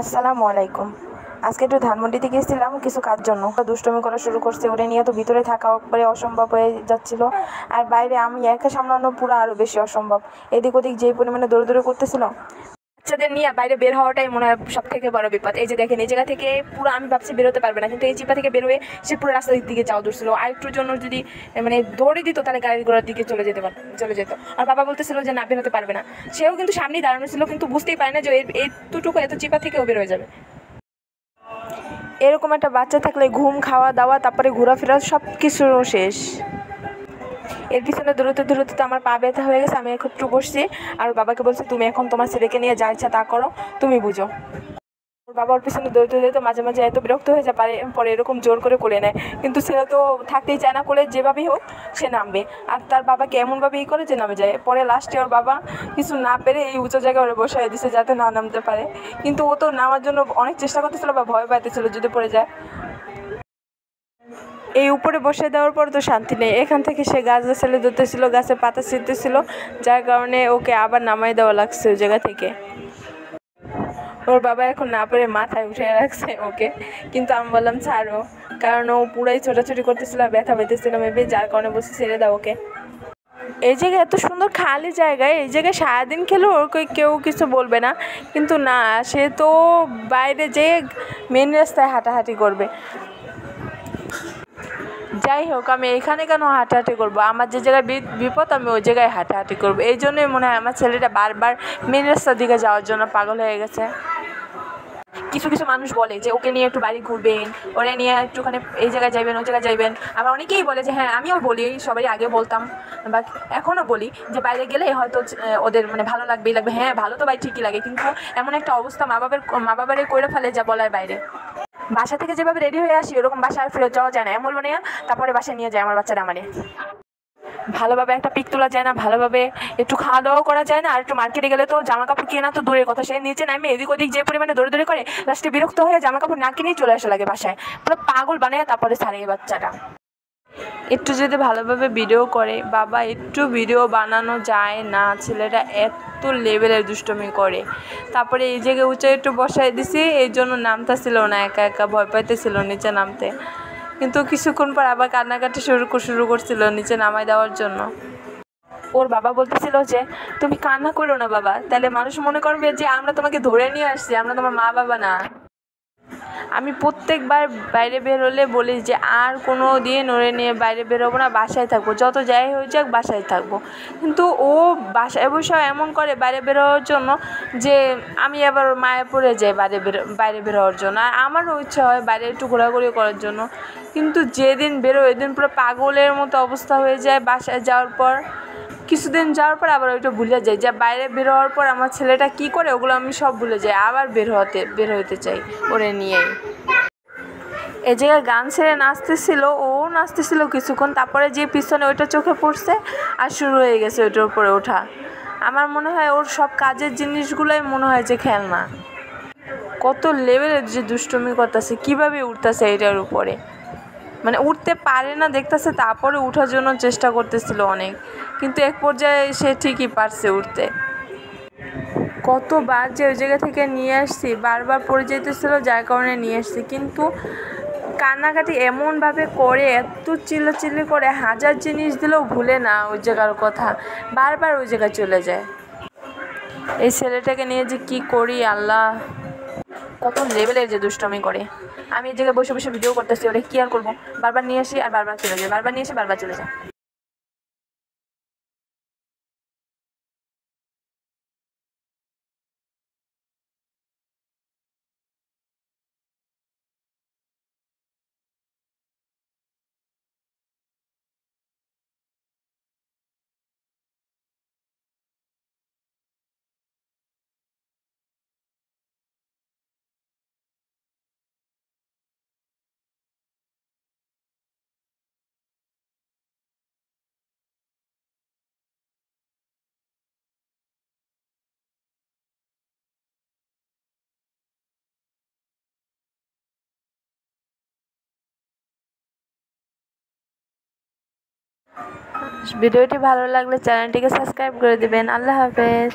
আসসালামু আলাইকুম। আজকে একটু ধানমন্ডিতে গিয়েছিলাম কিছু কাজ জন্য। দুষ্টুমি করা শুরু করছে, ওরে নিয়ে তো ভিতরে থাকা একবারে অসম্ভব হয়ে যাচ্ছিল। আর বাইরে আমি একা সামলানো পুরো আরও বেশি অসম্ভব। এদিক ওদিক যেই পরিমাণে দৌড়াদৌড়ি করতেছিল, বাচ্চাদের নিয়ে বাইরে বের হওয়াটাই মনে হয় সব থেকে বড় বিপদ। এই যে দেখেন, এই জায়গা থেকে পুরো আমি ভাবছি বেরোতে পারবে না, কিন্তু এই চিপা থেকে বেরোয় সে পুরো রাস্তার দিকে যাওয়া দূরছিল। আর একটুর জন্য যদি মানে দৌড়ে দিত তাহলে গাড়ি ঘোড়ার দিকে চলে যেত। আর বাবা বলতেছিল যে না, বেরোতে পারবে না। সেও কিন্তু সামনেই দাঁড়ানো ছিল, কিন্তু বুঝতেই পারে না যে এতটুকু এত চিপা থেকেও বের হয়ে যাবে। এরকম একটা বাচ্চা থাকলে ঘুম, খাওয়া দাওয়া, তারপরে ঘোরাফেরা সব কিছু শেষ। এর পিছনে দূরত্ব তো আমার পা ব্যথা হয়ে গেছে। আমি একটু বসছি আর বাবাকে বলছি, তুমি এখন তোমার ছেলেকে নিয়ে যা ইচ্ছা তা করো, তুমি বুঝো। ওর বাবা ওর পিছনে দৌড়তে মাঝে মাঝে এত বিরক্ত হয়ে যায়, পরে এরকম জোর করে কোলে নেয়। কিন্তু ছেলে তো থাকতেই চায় না কোলে, যেভাবেই হোক সে নামবে। আর তার বাবাকে এমনভাবে করে যে নামে যায়। পরে লাস্টে ওর বাবা কিছু না পেরে এই উঁচু জায়গায় ওরা বসায় দিছে যাতে না নামতে পারে। কিন্তু ও তো নামার জন্য অনেক চেষ্টা করতেছিল বা ভয় পাইতেছিল যদি পড়ে যায়। এই উপরে বসে দেওয়ার পর তো শান্তি নেই। এখান থেকে সে গাছগাছালি ধরতেছিল, গাছের পাতা ছিঁড়তেছিল, যার কারণে ওকে আবার নামাই দেওয়া লাগছে ওই জায়গা থেকে। ওর বাবা এখন না পেরে মাথায় উঠে রাখছে ওকে, কিন্তু আমি বললাম ছাড়ো, কারণ ও পুরাই ছোটাছুটি করতেছিল, ব্যথা পেতেছিল মেবি, যার কারণে বসে ছেড়ে দাও ওকে। এই জায়গায় এত সুন্দর খালি জায়গায়, এই জায়গায় সারাদিন খেলেও ওর কেউ কিছু বলবে না, কিন্তু না, সে তো বাইরে যেয়ে মেন রাস্তায় হাঁটাহাঁটি করবে। যাই হোক, আমি এখানে কেন হাঁটাহাঁটি করবো? আমার যে জায়গায় বিপদ আমি ওই জায়গায় হাঁটাহাঁটি করবো। এই জন্যই মনে হয় আমার ছেলেটা বারবার মেন রাস্তার দিকে যাওয়ার জন্য পাগল হয়ে গেছে। কিছু কিছু মানুষ বলে যে ওকে নিয়ে একটু বাড়ি ঘুরবেন, ওরে নিয়ে একটুখানি এই জায়গায় যাইবেন, ওই জায়গায় যাইবেন। আবার অনেকেই বলে যে হ্যাঁ, আমিও বলি, সবাই আগে বলতাম বা এখনও বলি যে বাইরে গেলে হয়তো ওদের মানে ভালো লাগবে। হ্যাঁ, ভালো তো ভাই ঠিকই লাগে, কিন্তু এমন একটা অবস্থা মা বাবারে কইরে ফেলে যা বলার বাইরে। বাসা থেকে যেভাবে রেডি হয়ে আসি ওরকম বাসায় ফেরত যাওয়া যায় না, এমন বলবো না। তারপরে বাসায় নিয়ে যায় আমার বাচ্চারা, মানে ভালোভাবে একটা পিক তোলা যায় না, ভালোভাবে একটু খাওয়া দাওয়া করা যায় না। আর একটু মার্কেটে গেলে তো জামা কাপড় কেনা তো দূরের কথা, সে নিচে নামে এদিক ওদিক যে পরিমাণে দৌড়ে করে, লাস্টে বিরক্ত হয়ে জামা কাপড় না কিনেই চলে আসা লাগে বাসায়, পুরো পাগল বানায় তারপরে ছাড়ে এই বাচ্চাটা। একটু যদি ভালোভাবে ভিডিও করে বাবা, একটু ভিডিও বানানো যায় না, ছেলেটা এত লেভেলের দুষ্টমি করে। তারপরে এই জায়গায় উঁচু একটু বসাই দিছি, এই জন্য নামতেছিল না, একা একা ভয় পাইতেছিল নিচে নামতে। কিন্তু কিছুক্ষণ পর আবার কান্নাকাটি শুরু করছিল নিচে নামাই দেওয়ার জন্য। ওর বাবা বলতেছিল যে তুমি কান্না করো না বাবা, তাহলে মানুষ মনে করবে যে আমরা তোমাকে ধরে নিয়ে আসছি, আমরা তোমার মা বাবা না। আমি প্রত্যেকবার বাইরে বের হলে বলি যে আর কোনো দিন ওরে নিয়ে বাইরে বেরোবো না, বাসায় থাকবো, যত যাই হয়ে যাক বাসায় থাকবো। কিন্তু ও বাসায় বসে এমন করে বাইরে বেরোবার জন্য যে আমি আবার মায়ে পড়ে যাই বাইরে বেরোবার জন্য। আর আমারও ইচ্ছা হয় বাইরে একটু ঘোরাঘুরি করার জন্য, কিন্তু যেদিন বেরো ওইদিন পুরো পাগলের মতো অবস্থা হয়ে যায়। বাসায় যাওয়ার পর কিছুদিন যাওয়ার পর আবার ওইটা ভুলে যাই, যে বাইরে বের হওয়ার পর আমার ছেলেটা কি করে ওগুলো আমি সব ভুলে যাই, আবার বের হতে চাই ওরে নিয়েই। এই জায়গায় গান ছেড়ে নাচতেছিল কিছুক্ষণ, তারপরে যে পিছনে ওইটা চোখে পড়ছে আর শুরু হয়ে গেছে ওইটার উপরে ওঠা। আমার মনে হয় ওর সব কাজের জিনিসগুলোই মনে হয় যে খেলনা। কত লেভেলের যে দুষ্টুমি করতেছে, কীভাবে উঠতেছে এটার উপরে, মানে উঠতে পারে না দেখতেছে, তারপরে উঠার জন্য চেষ্টা করতেছিল অনেক, কিন্তু এক পর্যায়ে সে ঠিকই পারছে উঠতে। কতবার যে ওই জায়গা থেকে নিয়ে আসছি, বারবার পড়ে যেতেছিল, যার কারণে নিয়ে আসছি। কিন্তু কান্নাকাটি এমনভাবে করে, এত চিল্লাচিল্লি করে, হাজার জিনিস দিলেও ভুলে না ওই জায়গার কথা, বারবার ওই জায়গায় চলে যায়। এই ছেলেটাকে নিয়ে যে কি করি আল্লাহ, কত লেভেলের যে দুষ্টমি করে। আমি এই জায়গায় বসে বসে ভিডিও করতেছি, ওরে কি আর করবো, বারবার নিয়ে আসি আর বারবার চলে যায়, বারবার নিয়ে এসে বারবার চলে যায়। ভিডিওটি ভালো লাগলে চ্যানেলটিকে সাবস্ক্রাইব করে দিবেন। আল্লাহ হাফেজ।